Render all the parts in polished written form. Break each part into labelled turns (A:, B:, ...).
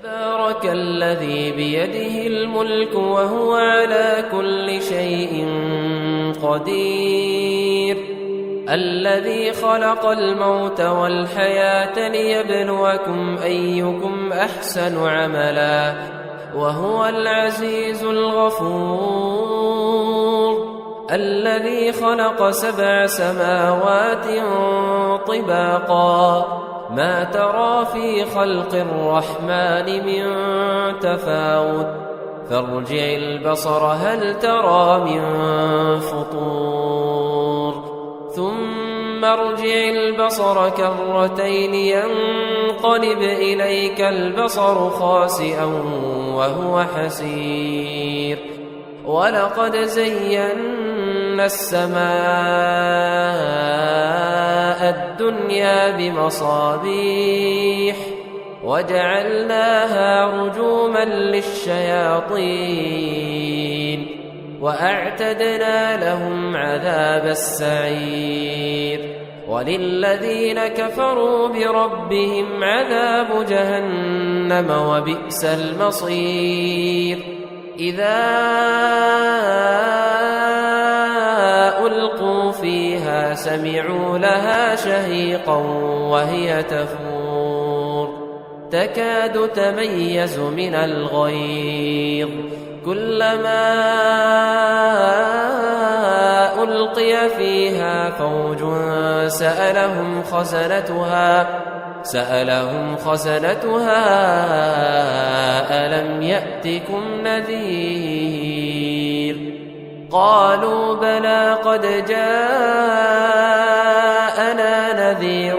A: تبارك الذي بيده الملك وهو على كل شيء قدير الذي خلق الموت والحياة ليبلوكم أيكم أحسن عملا وهو العزيز الغفور الذي خلق 7 سماوات طباقا ما ترى في خلق الرحمن من تفاوت فارجع البصر هل ترى من فطور ثم ارجع البصر كرتين ينقلب إليك البصر خاسئا وهو حسير ولقد زينا السماء الدنيا بمصابيح وجعلناها رجوما للشياطين وأعتدنا لهم عذاب السعير وللذين كفروا بربهم عذاب جهنم وبئس المصير إذا ألقوا فيها سمعوا لها شهيقا وهي تفور تكاد تميز من الغيظ كلما ألقي فيها فوج سألهم خزنتها ألم يأتكم نذير قالوا بلى قد جاءنا نذير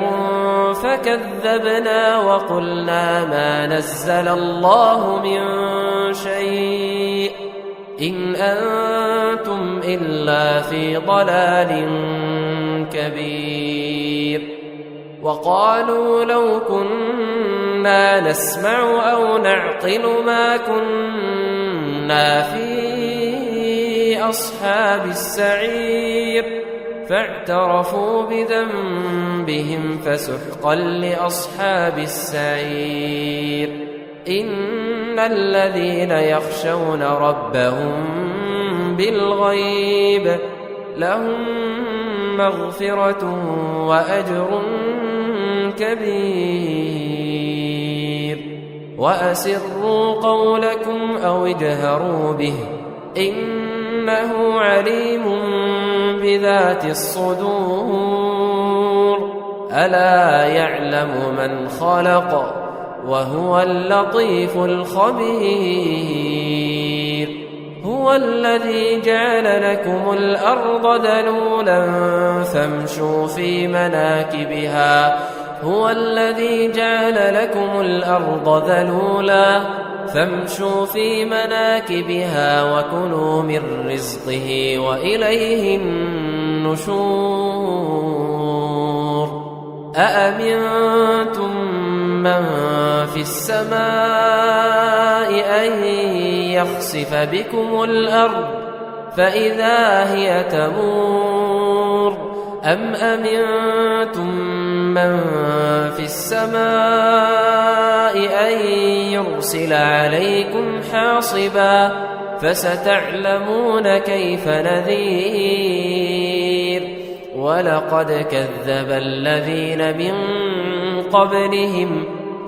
A: فكذبنا وقلنا ما نزل الله من شيء إن أنتم إلا في ضلال كبير وقالوا لو كنا نسمع أو نعقل ما كنا في أصحاب السعير فاعترفوا بذنبهم فسحقا لأصحاب السعير إن الذين يخشون ربهم بالغيب لهم مغفرة وأجر كبير وأسروا قولكم أو اجهروا به إنه عليم بذات الصدور ألا يعلم من خلق وهو اللطيف الخبير هو الذي جعل لكم الأرض ذلولا فامشوا في مناكبها وكلوا من رزقه وإليه النشور أأمنتم من في السماء أن يخسف بكم الأرض فإذا هي تمور أم أمنتم من في السماء أن يرسل عليكم حاصبا فستعلمون كيف نذير ولقد كذب الذين من قبلهم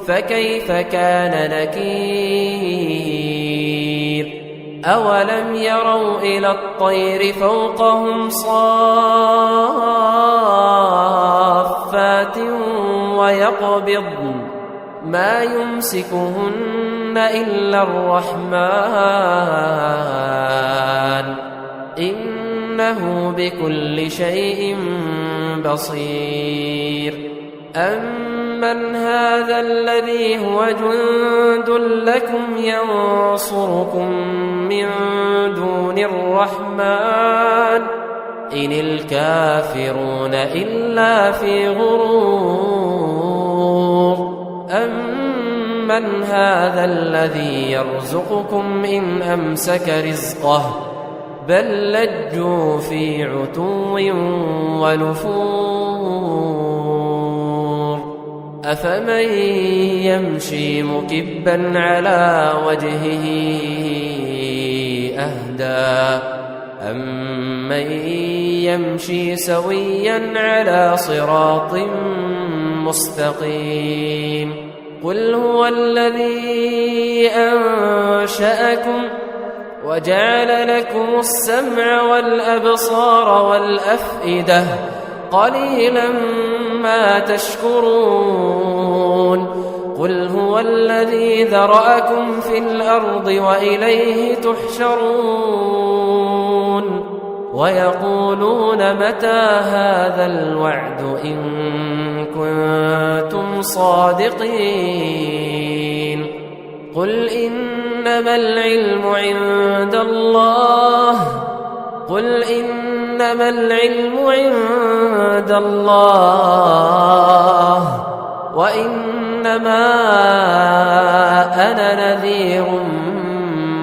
A: فكيف كان نكير أولم يروا إلى الطير فوقهم صافات ويقبضن ما يمسكهن إلا الرحمن إنه بكل شيء بصير أمن هذا الذي هو جند لكم ينصركم من دون الرحمن إن الكافرون إلا في غرور أمن هذا الذي يرزقكم إن أمسك رزقه بل لجوا في عتو ونفور أفمن يمشي مكبا على وجهه أهدى أمن يمشي سويا على صراط مستقيم قل هو الذي أنشأكم وجعل لكم السمع والأبصار والأفئدة قليلا ما تشكرون قل هو الذي ذرأكم في الأرض وإليه تحشرون ويقولون متى هذا الوعد إن كنتم صادقين قل إنما العلم عند الله وإنما أنا نذير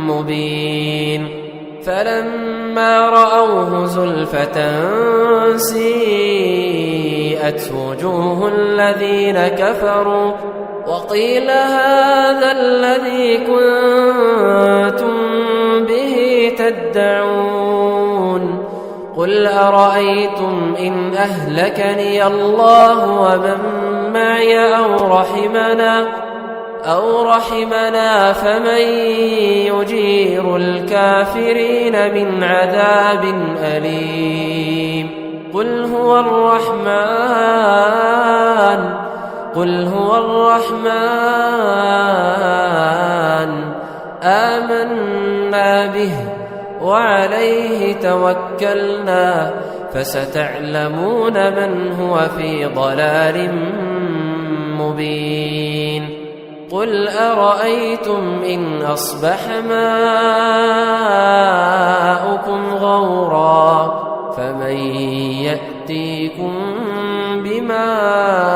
A: مبين فلما رأوه زلفة سيئت وجوه الذين كفروا وقيل هذا الذي كنتم به تدعون قل أرأيتم إن أهلكني الله ومن معي أو رحمنا فمن يجير الكافرين من عذاب أليم قل هو الرحمن آمنا به وعليه توكلنا فستعلمون من هو في ضلال مبين قل أرأيتم إن أصبح ماؤكم غورا فمن يأتيكم بماء